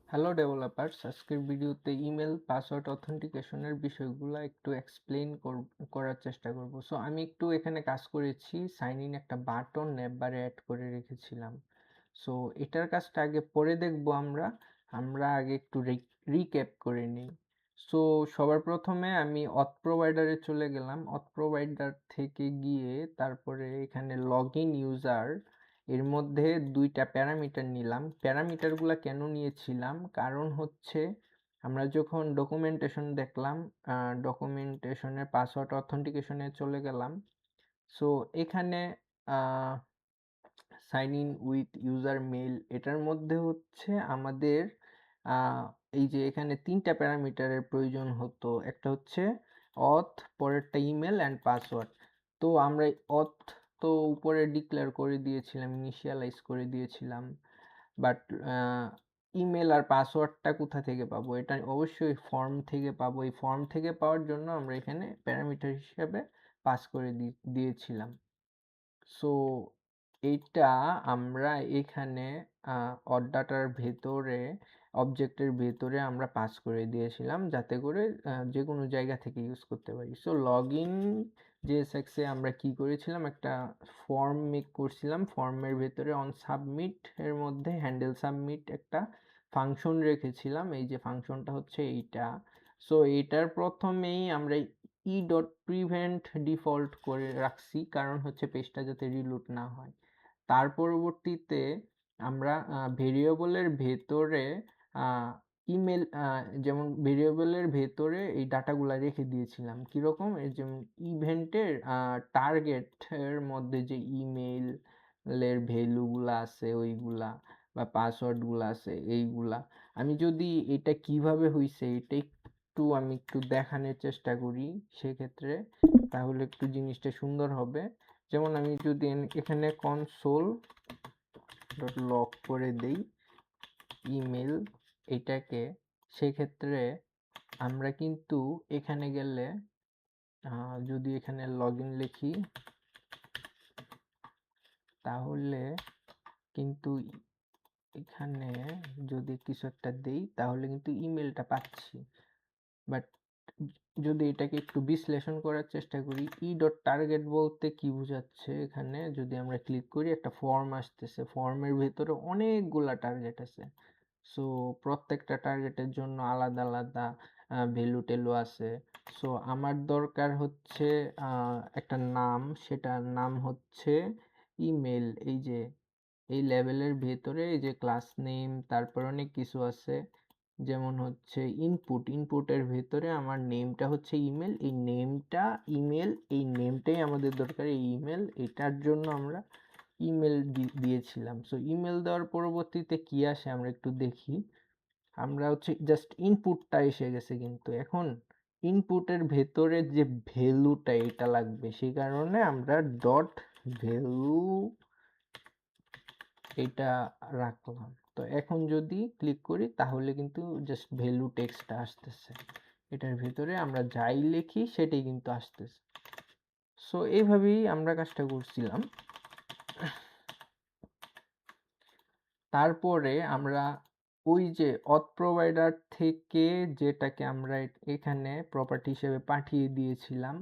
Hello developers, আজকের ভিডিওতে email password অথেন্টিকেশনের বিষয়গুলো একটু এক্সপ্লেইন করার চেষ্টা করব। সো আমি একটু এখানে কাজ করেছি, সাইন ইন একটা বাটন নেটবারে অ্যাড করে রেখেছিলাম। সো এটার কাজটা আগে পরে দেখব আমরা আগে একটু রিক্যাপ করে নিই। সো সবার প্রথমে আমি অথ প্রোভাইডারে চলে গেলাম। অথ প্রোভাইডার থেকে গিয়ে তারপরে এখানে লগ ইন ইউজার, এর মধ্যে দুইটা প্যারামিটার নিলাম। প্যারামিটারগুলো কেন নিয়েছিলাম, কারণ হচ্ছে আমরা যখন ডকুমেন্টেশন দেখলাম, ডকুমেন্টেশনের পাসওয়ার্ড অথেন্টিকেশনে চলে গেলাম। সো এখানে sign in with user mail, এটার মধ্যে হচ্ছে আমাদের এই যে এখানে তিনটা প্যারামিটারের প্রয়োজন হতো। একটা হচ্ছে অথ, পরেরটা ইমেল অ্যান্ড পাসওয়ার্ড। তো আমরা অথ তো উপরে ডিক্লেয়ার করে দিয়েছিলাম, ইনিশিয়ালাইজ করে দিয়েছিলাম, বাট ইমেল আর পাসওয়ার্ডটা কোথা থেকে পাবো? এটা অবশ্যই ফর্ম থেকে পাবো। এই ফর্ম থেকে পাওয়ার জন্য আমরা এখানে প্যারামিটার হিসেবে পাস করে দিয়েছিলাম। সো এইটা আমরা এখানে অড ডাটার ভেতরে, অবজেক্টের ভেতরে আমরা পাস করে দিয়েছিলাম, যাতে করে যে কোনো জায়গা থেকে ইউজ করতে পারি। সো লগ ইন জেএসএক্সে আমরা কি করেছিলাম, একটা ফর্ম মেক করছিলাম। ফর্মের ভেতরে অন সাবমিট এর মধ্যে হ্যান্ডেল সাবমিট একটা ফাংশন রেখেছিলাম। এই যে ফাংশনটা হচ্ছে এইটা। সো এটার প্রথমেই আমরা প্রিভেন্ট ডিফল্ট করে রাখছি, কারণ হচ্ছে পেজটা যাতে রিলোড না হয়। তার পরবর্তীতে আমরা ভেরিয়েবলের ভেতরে ইমেল, যেমন ভেরিয়েবলের ভেতরে এই ডাটাগুলা রেখে দিয়েছিলাম। কীরকম? এই যেমন ইভেন্টের টার্গেটের মধ্যে যে ইমেইলের ভ্যালুগুলো আছে ওইগুলা, বা পাসওয়ার্ডগুলো আছে এইগুলা। আমি যদি এটা কিভাবে হইছে এটা আমি একটু দেখানোর চেষ্টা করি সেক্ষেত্রে, তাহলে একটু জিনিসটা সুন্দর হবে। যেমন আমি যদি এখানে কনসোল ডট লক করে দেই ইমেল এটাকে, সেক্ষেত্রে আমরা কিন্তু এখানে গেলে যদি এখানে লগ ইন লিখি, তাহলে কিন্তু এখানে যদি কিছু একটা দেই তাহলে কিন্তু ইমেলটা পাচ্ছি। বাট যদি এটাকে একটু বিশ্লেষণ করার চেষ্টা করি, টার্গেট বলতে কি বোঝাচ্ছে, এখানে যদি আমরা ক্লিক করি একটা ফর্ম আসতেছে, ফর্মের ভেতরে অনেকগুলা টার্গেট আছে। সো প্রত্যেকটা টার্গেটের জন্য আলাদা আলাদা ভ্যালু টেলু আছে। সো আমার দরকার হচ্ছে একটা নাম, সেটার নাম হচ্ছে ইমেল। এই যে এই লেভেলের ভেতরে এই যে ক্লাস নেম, তারপর অনেক কিছু আছে, যেমন হচ্ছে ইনপুটের ভেতরে আমার নেমটা হচ্ছে ইমেল, এই নেমটা ইমেল, এই নেমটাই আমাদের দরকার, এই ইমেল, এটার জন্য আমরা ইমেল দিয়েছিলাম। সো ইমেল দেওয়ার পরবর্তীতে কি আসে আমরা একটু দেখি। আমরা হচ্ছে জাস্ট ইনপুটটা এসে গেছে, কিন্তু এখন ইনপুটের ভেতরে যে ভ্যালুটা এটা লাগবে, সেই কারণে আমরা ডট ভ্যালু এটা রাখলাম। তো এখন যদি ক্লিক করি তাহলে কিন্তু জাস্ট ভ্যালু টেক্সটটা আসতেছে, এটার ভিতরে আমরা যাই লিখি সেটাই কিন্তু আসতেছে। সো এইভাবেই আমরা কাজটা করছিলাম। তারপরে আমরা ওই যে অথ প্রোভাইডার থেকে যেটাকে আমরা এখানে প্রপার্টি হিসেবে পাঠিয়ে দিয়েছিলাম,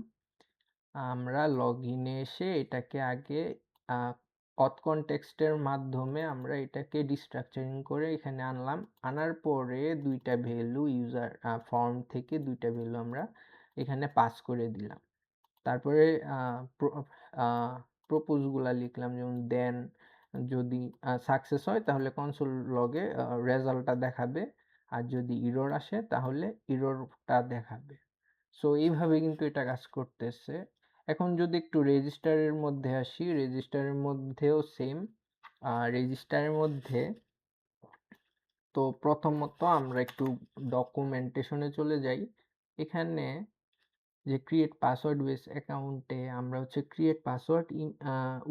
আমরা লগ ইনে এসে এটাকে আগে অথ কনটেক্সটের মাধ্যমে আমরা এটাকে ডিস্ট্রাকচারিং করে এখানে আনলাম। আনার পরে দুইটা ভ্যালু ইউজার ফর্ম থেকে দুইটা ভ্যালু আমরা এখানে পাস করে দিলাম। তারপরে প্রপোজগুলা লিখলাম, যেমন দেন যদি সাকসেস হয় তাহলে কনসোল লগে রেজাল্টটা দেখাবে, আর যদি ইরর আসে তাহলে ইররটা দেখাবে। সো এইভাবে কিন্তু এটা কাজ করতেছে। এখন যদি একটু রেজিস্টারের মধ্যে আসি, রেজিস্টারের মধ্যেও সেম। রেজিস্টারের মধ্যে তো প্রথমত আমরা একটু ডকুমেন্টেশনে চলে যাই। এখানে যে ক্রিয়েট পাসওয়ার্ড বেস অ্যাকাউন্টে আমরা হচ্ছে create password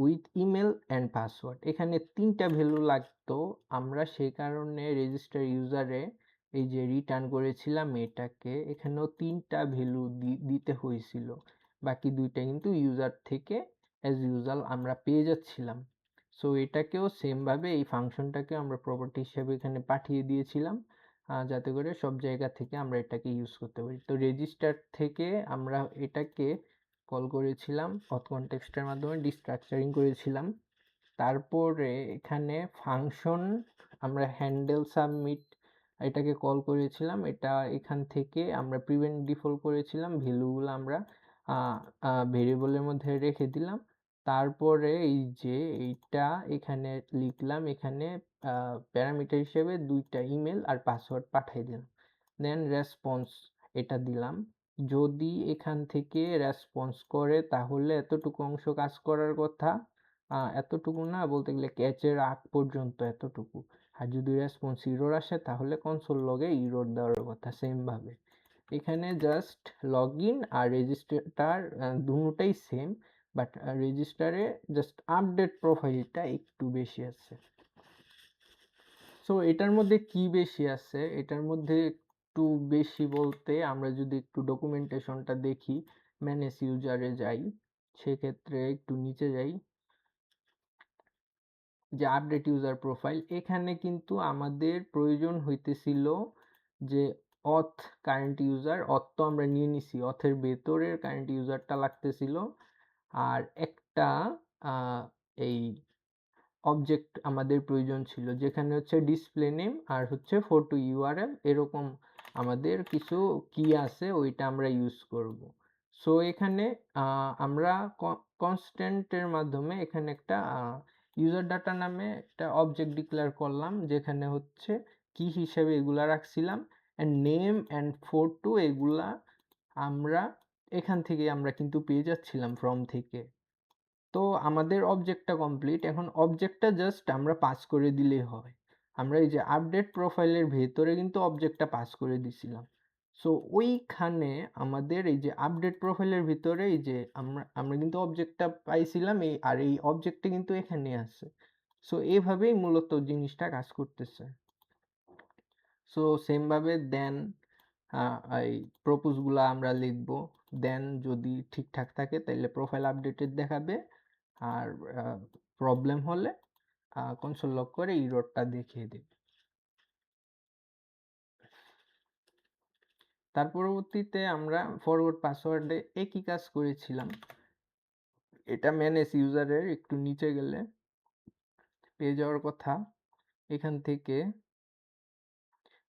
with email and password, এখানে তিনটা ভ্যালু লাগতো। আমরা সেই কারণে রেজিস্টার ইউজারে এই যে রিটার্ন করেছিলাম এটাকে, এখানেও তিনটা ভ্যালু দিতে হয়েছিল, বাকি দুইটা কিন্তু ইউজার থেকে অ্যাজ ইউজাল আমরা পেয়ে যাচ্ছিলাম। সো এটাকেও সেমভাবে এই ফাংশনটাকে আমরা প্রপার্টি হিসেবে এখানে পাঠিয়ে দিয়েছিলাম। যাতে করে সব জায়গা থেকে আমরা এটাকে ইউজ করতে পারি। তো রেজিস্টার থেকে আমরা এটাকে কল করেছিলাম অথ কনটেক্সটের মাধ্যমে ডিস্ট্রাকচারিং করেছিলাম। তারপরে এখানে ফাংশন আমরা হ্যান্ডেল সাবমিট এটাকে কল করেছিলাম। এটা এখান থেকে আমরা প্রিভেন্ট ডিফল্ট করেছিলাম, ভ্যালুগুলো আমরা ভেরিয়েবলের মধ্যে রেখে দিলাম। তারপরে এই যে এইটা এখানে লিখলাম, এখানে প্যারামিটার হিসেবে 2টা ইমেল আর পাসওয়ার্ড পাঠিয়ে দিলাম। দেন রেসপন্স এটা দিলাম। যদি এখান থেকে রেসপন্স করে তাহলে এতটুকু অংশ কাজ করার কথা, এতটুকু না, বলতে গেলে ক্যাচের আগ পর্যন্ত এতটুকু। আর যদি রেসপন্স ইরর আসে তাহলে কনসোল লগে ইরর দেওয়ার কথা। সেম ভাবে এখানে জাস্ট লগ ইন আর রেজিস্টার দুটোটাই সেম, বাট রেজিস্টারে জাস্ট আপডেট প্রোফাইলটা একটু বেশি আছে। সো এটার মধ্যে কি বেশি আছে, এটার মধ্যে একটু বেশি বলতে আমরা যদি একটু ডকুমেন্টেশনটা দেখি, ম্যানেজ ইউজারে যাই, সেক্ষেত্রে একটু নিচে যাই, যে আপডেট ইউজার প্রোফাইল, এখানে কিন্তু আমাদের প্রয়োজন হইতেছিল যে অথ কারেন্ট ইউজার, অথ তো আমরা নিয়ে নিছি, অথের ভেতরের কারেন্ট ইউজারটা লাগতেছিল, আর একটা এই অবজেক্ট আমাদের প্রয়োজন ছিল যেখানে হচ্ছে ডিসপ্লে নেম আর হচ্ছে ফটো ইউআরএল, এরকম আমাদের কিছু কি আছে ওইটা আমরা ইউজ করব। সো এখানে আমরা কনস্ট্যান্টের মাধ্যমে এখানে একটা ইউজার ডাটা নামে একটা অবজেক্ট ডিক্লেয়ার করলাম, যেখানে হচ্ছে কি হিসেবে এগুলা রাখছিলাম, অ্যান্ড নেম অ্যান্ড ফটো এগুলা আমরা এখান থেকে আমরা কিন্তু পেয়ে যাচ্ছিলাম ফ্রম থেকে। তো আমাদের অবজেক্টটা কমপ্লিট, এখন অবজেক্টটা জাস্ট আমরা পাস করে দিলেই হয়। আমরা এই যে আপডেট প্রোফাইলের ভেতরে কিন্তু অবজেক্টটা পাস করে দিছিলাম। সো ওইখানে আমাদের এই যে আপডেট প্রোফাইলের ভিতরে এই যে আমরা কিন্তু অবজেক্টটা পাইছিলাম, আর এই অবজেক্টটা কিন্তু এখানে আছে। সো এইভাবেই মূলত জিনিসটা কাজ করতেছে। সো সেম ভাবে দেন এই প্রপোজগুলো আমরা লিখব, দেন যদি ঠিকঠাক থাকে তাহলে প্রোফাইল আপডেটেড দেখাবে, আর প্রবলেম হলে কনসোল লক করে ইররটা দেখিয়ে দেবে। তার পরবর্তীতে আমরা ফরওয়ার্ড পাসওয়ার্ডে একই কাজ করেছিলাম। এটা ম্যানেজ ইউজারের একটু নিচে গেলে পেয়ে যাওয়ার কথা, এখান থেকে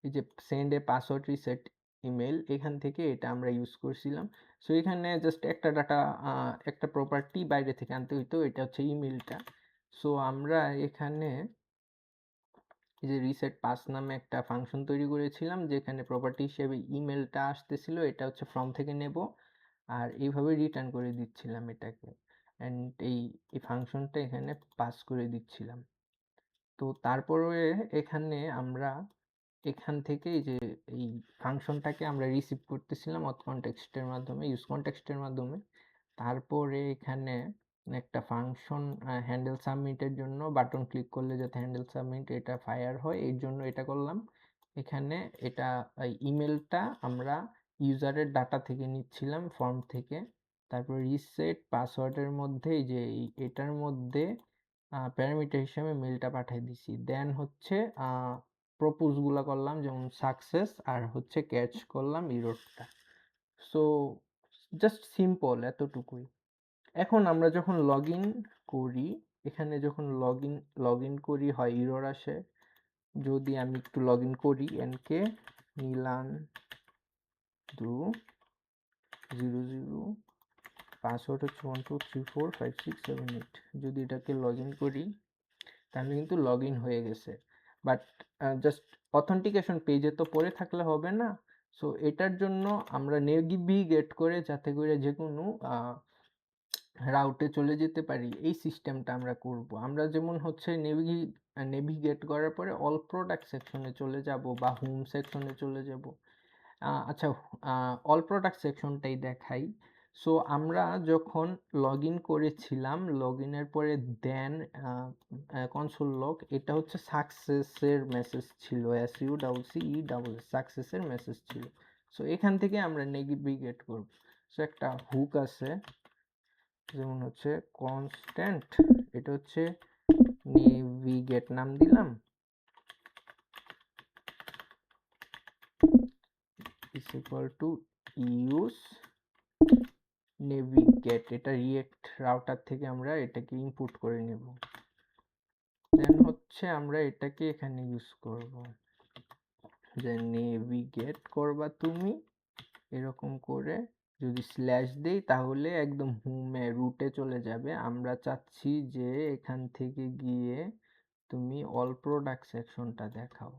এই যে সেন্ড এ পাসওয়ার্ড রিসেট ইমেল, এখান থেকে এটা আমরা ইউজ করছিলাম। সো এখানে জাস্ট একটা ডাটা, একটা প্রপার্টি বাইরে থেকে আনতে হইতো, এটা হচ্ছে ইমেলটা। সো আমরা এখানে এই যে রিসেট পাস নামে একটা ফাংশন তৈরি করেছিলাম, যেখানে প্রপার্টি হিসেবে ইমেলটা আসতেছিল, এটা হচ্ছে ফর্ম থেকে নেব আর এইভাবে রিটার্ন করে দিচ্ছিলাম এটাকে, অ্যান্ড এই ফাংশনটা এখানে পাস করে দিচ্ছিলাম। তো তারপরে এখানে আমরা এখান থেকে এই যে এই ফাংশনটাকে আমরা রিসিভ করতেছিলাম অথ কনটেক্সটের মাধ্যমে, ইউজ কনটেক্সটের মাধ্যমে। তারপরে এখানে একটা ফাংশন হ্যান্ডেল সাবমিটের জন্য বাটন ক্লিক করলে যাতে হ্যান্ডেল সাবমিট এটা ফায়ার হয়, এর জন্য এটা করলাম। এখানে এটা ইমেলটা আমরা ইউজারের ডাটা থেকে নিচ্ছিলাম, ফর্ম থেকে। তারপর রিসেট পাসওয়ার্ডের মধ্যে এই যে এটার মধ্যে প্যারামিটার হিসেবে মেলটা পাঠিয়ে দিছি। দেন হচ্ছে প্রপোজগুলো করলাম, যেমন সাকসেস আর হচ্ছে ক্যাচ করলাম ইররটা। সো জাস্ট সিম্পল এতটুকুই। এখন আমরা যখন লগ ইন করি, এখানে যখন লগ ইন করি হয় ইরর আসে। যদি আমি একটু লগ ইন করি, এনকে নিলান 00, পাসওয়ার্ড হচ্ছে 12345678, যদি এটাকে লগ ইন করি তাহলে কিন্তু লগ ইন হয়ে গেছে। বাট জাস্ট অথেন্টিকেশন পেজে তো পড়ে থাকলে হবে না। সো এটার জন্য আমরা নেভিগেট করে যাতে করে যে কোনো রাউটে চলে যেতে পারি, এই সিস্টেমটা আমরা করব। আমরা যেমন হচ্ছে নেভিগেট করার পরে অল প্রোডাক্ট সেকশনে চলে যাব বা হোম সেকশনে চলে যাব। আচ্ছা, অল প্রোডাক্ট সেকশনটাই দেখাই। সো আমরা যখন লগ ইন করেছিলাম, লগ ইনের পরে দেন কনসোল লগ, এটা হচ্ছে সাকসেসের মেসেজ ছিল, সাকসেসের মেসেজ ছিল। সো এখান থেকে আমরা নেভিগেট করব। সো একটা হুক আছে, যেমন হচ্ছে কনস্ট্যান্ট, এটা হচ্ছে নেভিগেট নাম দিলাম। ইকুয়াল টু ইউজ নেভিগেট, এটা রিয়েক্ট রাউটার থেকে আমরা এটাকে ইনপুট করে নেব। দেন হচ্ছে আমরা এটাকে এখানে ইউজ করব, যে নেভিগেট করবা তুমি এরকম করে। যদি স্ল্যাশ দেই তাহলে একদম হোমে রুটে চলে যাবে। আমরা চাচ্ছি যে এখান থেকে গিয়ে তুমি অল প্রোডাক্ট সেকশনটা দেখাও।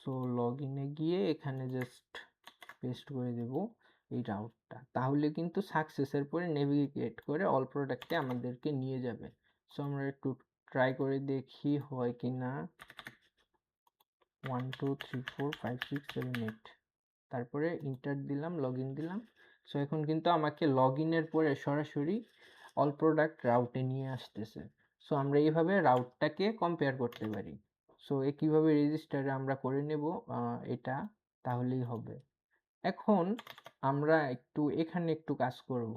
সো লগ ইনে গিয়ে এখানে জাস্ট পেস্ট করে দেব এই রাউটটা, তাহলে কিন্তু সাকসেসের পরে নেভিগেট করে অল প্রোডাক্টে আমাদেরকে নিয়ে যাবে। সো আমরা একটু ট্রাই করে দেখি হয় কি না। 1 2 3 4 5 6 7 8, তারপরে ইন্টার দিলাম, লগ ইন দিলাম। সো এখন কিন্তু আমাকে লগ ইনের পরে সরাসরি অল প্রোডাক্ট রাউটে নিয়ে আসতেছে। সো আমরা এইভাবে রাউটটাকে কম্পেয়ার করতে পারি। সো কীভাবে রেজিস্টারে আমরা করে নেব এটা, তাহলেই হবে। এখন আমরা এখানে একটু কাজ করব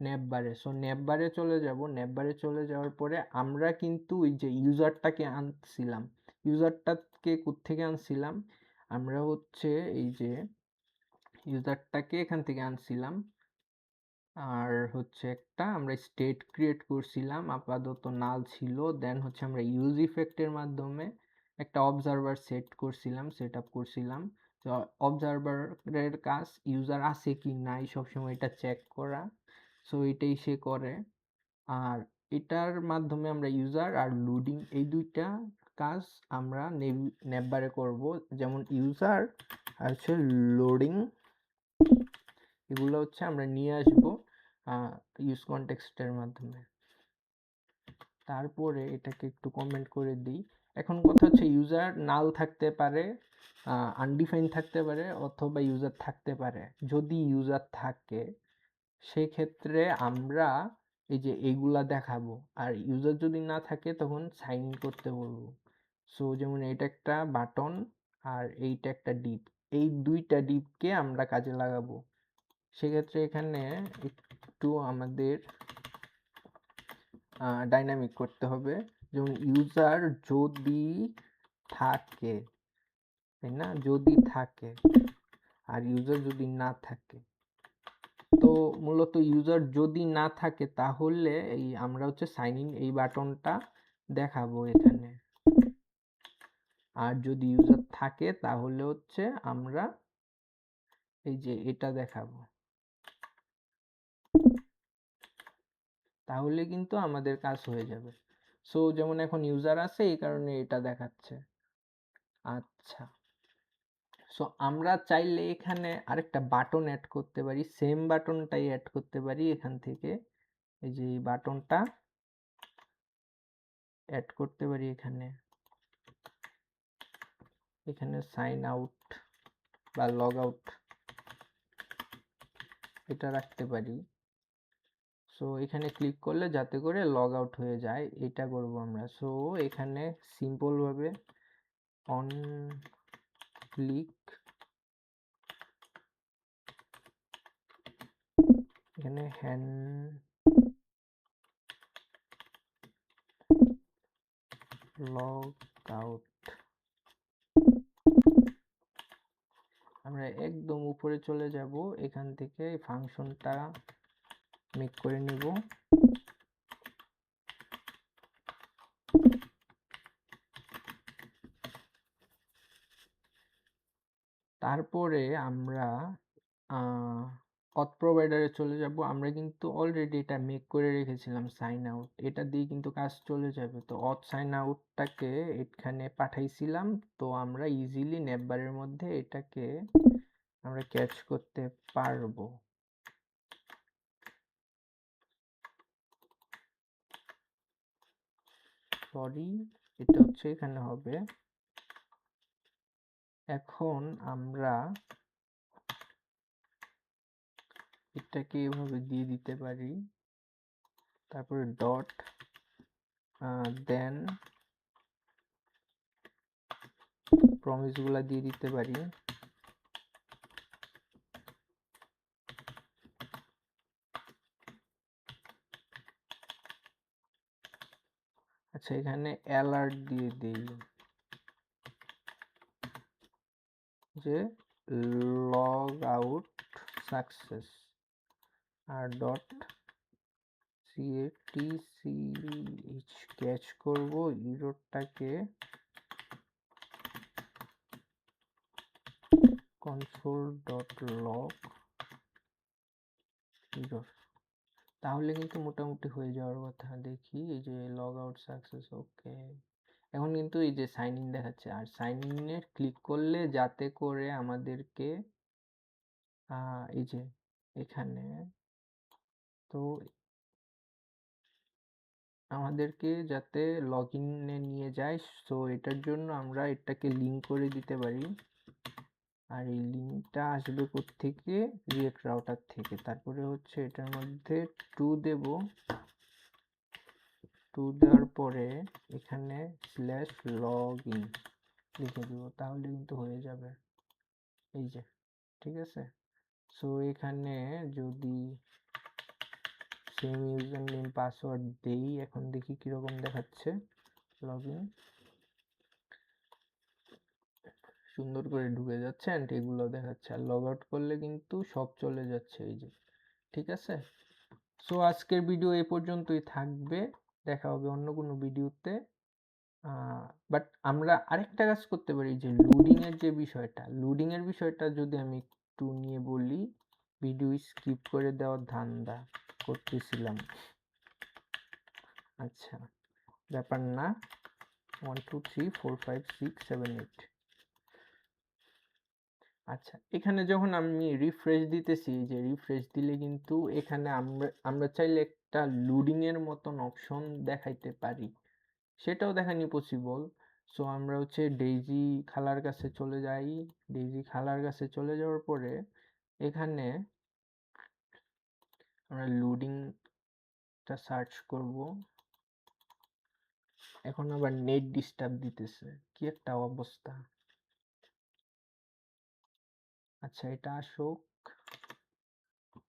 নেভবারে। সো নেভবারে চলে যাব। নেভবারে চলে যাওয়ার পরে আমরা কিন্তু ওই যে ইউজারটাকে আনছিলাম, ইউজারটাকে কোত্থেকে আনছিলাম, আমরা হচ্ছে এই যে ইউজারটাকে এখান থেকে আনছিলাম, আর হচ্ছে একটা আমরা স্টেট ক্রিয়েট করছিলাম, আপাতত নাল ছিল। দেন হচ্ছে আমরা ইউজ ইফেক্টের মাধ্যমে একটা অবজারভার সেট করছিলাম, সেট আপ করছিলাম। তো অবজারভারের কাজ ইউজার আছে কি নাই সবসময় এটা চেক করা। সো এটাই সে করে। আর এটার মাধ্যমে আমরা ইউজার আর লোডিং এই দুইটা কাজ আমরা নেভবারে করব। যেমন ইউজার আর হচ্ছে লোডিং, এগুলো হচ্ছে আমরা নিয়ে আসবো ইউজ কনটেক্সটের মাধ্যমে। তারপরে এটাকে একটু কমেন্ট করে দিই। এখন কথা হচ্ছে ইউজার নাল থাকতে পারে, আনডিফাইন থাকতে পারে, অথবা ইউজার থাকতে পারে। যদি ইউজার থাকে সেক্ষেত্রে আমরা এই যে এইগুলা দেখাবো, আর ইউজার যদি না থাকে তখন সাইন ইন করতে বলবো। সো যেমন এটা একটা বাটন আর এইটা একটা ডিপ, এই দুইটা ডিপকে আমরা কাজে লাগাবো। সেক্ষেত্রে এখানে একটু আমাদের ডাইনামিক করতে হবে। যেমন ইউজার যদি থাকে, তাই না, যদি থাকে, আর ইউজার যদি না থাকে। তো মূলত ইউজার যদি না থাকে তাহলে এই আমরা হচ্ছে সাইন ইন এই বাটনটা দেখাবো এখানে, আর যদি ইউজার থাকে তাহলে হচ্ছে আমরা এই যে এটা দেখাবো। তাহলে কিন্তু আমাদের কাজ হয়ে যাবে। সো যেমন এখন ইউজার আছে এই কারণে এটা দেখাচ্ছে। আচ্ছা, সো আমরা চাইলে এখানে আরেকটা বাটন অ্যাড করতে পারি, সেম বাটনটাই অ্যাড করতে পারি এখান থেকে। এই যে এই বাটনটা অ্যাড করতে পারি এখানে, এখানে সাইন আউট বা লগ আউট এটা রাখতে পারি। সো এখানে ক্লিক করলে যাতে করে লগ আউট হয়ে যায় এটা করব আমরা। সো এখানে সিম্পলভাবে অন ক্লিক, এখানে হ্যান্ড লগ আউট, আমরা একদম উপরে চলে যাব, এখান থেকে ফাংশনটা মেক করে নিব। তারপরে আমরা অথ প্রোভাইডারে চলে যাব। আমরা কিন্তু অলরেডি এটা মেক করে রেখেছিলাম সাইন আউট, এটা দিয়ে কিন্তু কাজ চলে যাবে। তো অথ সাইন আউটটাকে এখানে পাঠাইছিলাম, তো আমরা ইজিলি নেভবারের মধ্যে এটাকে আমরা ক্যাচ করতে পারবো। সরি, এটা হচ্ছে এখানে হবে। এখন আমরা এটাকে এভাবে দিয়ে দিতে পারি, তারপরে ডট, দেন প্রমিসগুলা দিয়ে দিতে পারি। আচ্ছা, এখানে অ্যালার্ট দিয়ে দেই যে লগ আউট সাকসেস আর ডট catch ক্যাচ করব ইরোরটাকে console ডট লগ ইরোর। তাহলে কিন্তু মোটামুটি হয়ে যাওয়ার কথা। দেখি এই যে লগ আউট সাকসেস, ওকে। এখন কিন্তু এই যে সাইন ইন দেখাচ্ছে, আর সাইন ইনে ক্লিক করলে যাতে করে আমাদেরকে এই যে এখানে তো আমাদেরকে যাতে লগ ইনে নিয়ে যায়, সো এটার জন্য আমরা এটাকে লিঙ্ক করে দিতে পারি। আর এই লিঙ্কটা আসবে কোত্থেকে? রিয়েক্ট রাউটার থেকে। তারপরে হচ্ছে এটার মধ্যে 2 দেব, 2 দেওয়ার পরে এখানে /login লিখে দেব, তাহলে কিন্তু হয়ে যাবে। এই যে, ঠিক আছে। সো এখানে যদি সেম ইউজার নেম পাসওয়ার্ড দেই, এখন দেখি কিরকম দেখাচ্ছে। লগইন সুন্দর করে ঢুকে যাচ্ছে অ্যান্ড এগুলো দেখাচ্ছে, আর লগ আউট করলে কিন্তু সব চলে যাচ্ছে। এই যে, ঠিক আছে। সো আজকের ভিডিও এই পর্যন্তই থাকবে, দেখা হবে অন্য কোনো ভিডিওতে। বাট আমরা আরেকটা কাজ করতে পারি, যে লোডিংয়ের যে বিষয়টা, লোডিংয়ের বিষয়টা যদি আমি একটু নিয়ে বলি, ভিডিও স্কিপ করে দেওয়ার ধান্দা করতেছিলাম। আচ্ছা, ব্যাপার না। 1 2 3 4 5 6 7 8। আচ্ছা, এখানে যখন আমি রিফ্রেশ দিতেছি, যে রিফ্রেশ দিলে কিন্তু এখানে আমরা চাইলে একটা লোডিং এর মতন অপশন দেখাইতে পারি, সেটাও দেখানি পসিবল। সো আমরা হচ্ছে ডেইজি খালার কাছে চলে যাই। ডেইজি খালার কাছে চলে যাওয়ার পরে এখানে আমরা লোডিংটা সার্চ করব। এখন আবার নেট ডিস্টার্ব দিতেছে, কি একটা অবস্থা। আচ্ছা, এটা আসুক,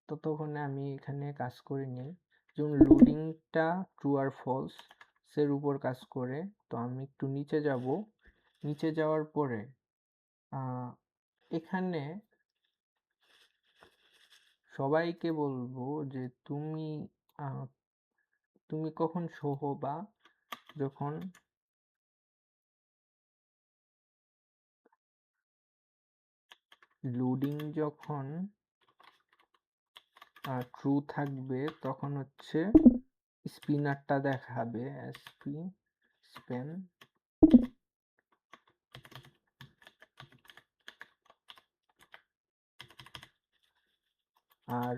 ততক্ষণে আমি এখানে কাজ করে নিই। যেমন লোডিংটা ট্রু আর ফলস এর উপর কাজ করে। তো আমি একটু নিচে যাব, নিচে যাওয়ার পরে এখানে সবাইকে বলবো যে তুমি কখন শো হবা, যখন লোডিং যখন ট্রু থাকবে, তখন হচ্ছে স্পিনারটা দেখাবে, স্পেন। আর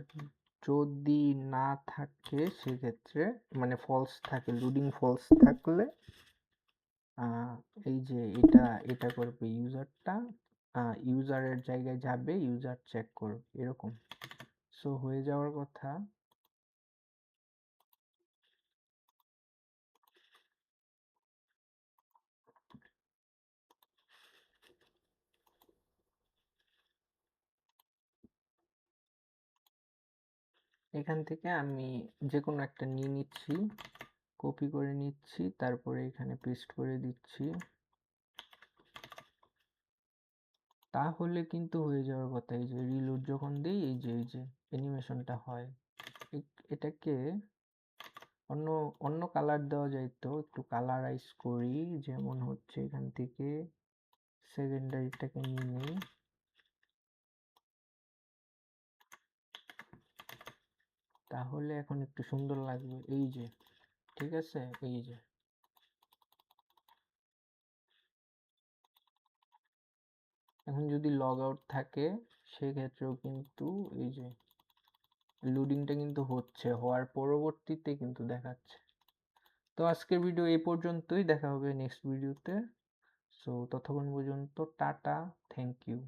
যদি না থাকে সেক্ষেত্রে, মানে ফলস থাকে, লোডিং ফলস থাকলে এই যে এটা করবে ইউজারটা, ইউজারের জায়গায় যাবে, ইউজার চেক করবে, এরকম। সো হয়ে যাওয়ার কথা। এখান থেকে আমি যে কোনো একটা নিয়ে নিচ্ছি, কপি করে নিচ্ছি, তারপরে এখানে পেস্ট করে দিচ্ছি, তাহলে কিন্তু হয়ে যাওয়ার কথা। এই যে রিলোড যখন দিই, এই যে অ্যানিমেশনটা হয়। এটাকে অন্য অন্য কালার দেওয়া যায়, তো একটু কালারাইজ করি। যেমন হচ্ছে এখান থেকে সেকেন্ডারিটাকে নিয়ে নিই, তাহলে এখন একটু সুন্দর লাগবে। এই যে, ঠিক আছে। এই যে, এখন যদি লগ আউট থাকে সেক্ষেত্রেও কিন্তু এই যে লোডিংটা কিন্তু হচ্ছে, হওয়ার পরবর্তীতে কিন্তু দেখাচ্ছে। তো আজকের ভিডিও এই পর্যন্তই, দেখা হবে নেক্সট ভিডিওতে। সো ততক্ষণ পর্যন্ত টাটা, থ্যাংক ইউ।